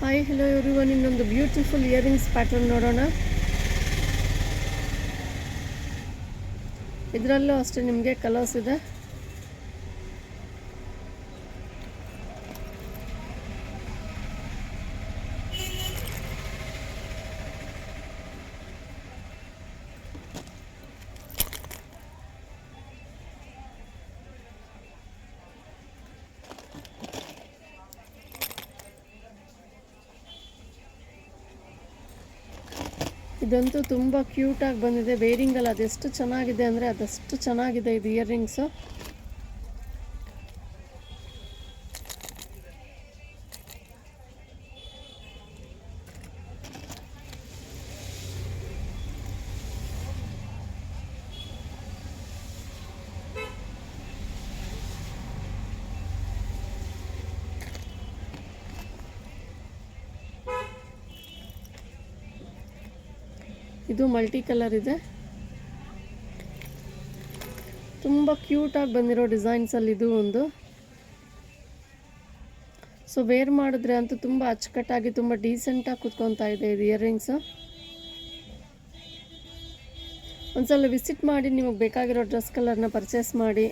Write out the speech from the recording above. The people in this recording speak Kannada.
ಹಾಯ್ ಹಲೋ ಎವ್ರಿವನ್, ಇನ್ನೊಂದು ಬ್ಯೂಟಿಫುಲ್ ಇಯರಿಂಗ್ಸ್ ಪ್ಯಾಟರ್ನ್ ನೋಡೋಣ. ಇದರಲ್ಲೂ ಅಷ್ಟೇ ನಿಮಗೆ ಕಲರ್ಸ್ ಇದೆ. ಇದಂತೂ ತುಂಬ ಕ್ಯೂಟಾಗಿ ಬಂದಿದೆ. ವೇರಿಂಗಲ್ಲಿ ಅದೆಷ್ಟು ಚೆನ್ನಾಗಿದೆ ಅಂದರೆ ಅದಷ್ಟು ಚೆನ್ನಾಗಿದೆ ಇದು ಇಯರಿಂಗ್ಸು. ಇದು ಮಲ್ಟಿ ಕಲರ್ ಇದೆ. ತುಂಬ ಕ್ಯೂಟಾಗಿ ಬಂದಿರೋ ಡಿಸೈನ್ಸಲ್ಲಿ ಇದು ಒಂದು. ಸೊ ವೇರ್ ಮಾಡಿದ್ರೆ ಅಂತೂ ತುಂಬ ಅಚ್ಚುಕಟ್ಟಾಗಿ ತುಂಬ ಡೀಸೆಂಟಾಗಿ ಕುತ್ಕೊತಾ ಇದೆ ಇದು ಇಯರಿಂಗ್ಸು. ಒಂದ್ಸಲ ವಿಸಿಟ್ ಮಾಡಿ ನಿಮಗೆ ಬೇಕಾಗಿರೋ ಡ್ರೆಸ್ ಕಲರ್ನ ಪರ್ಚೇಸ್ ಮಾಡಿ.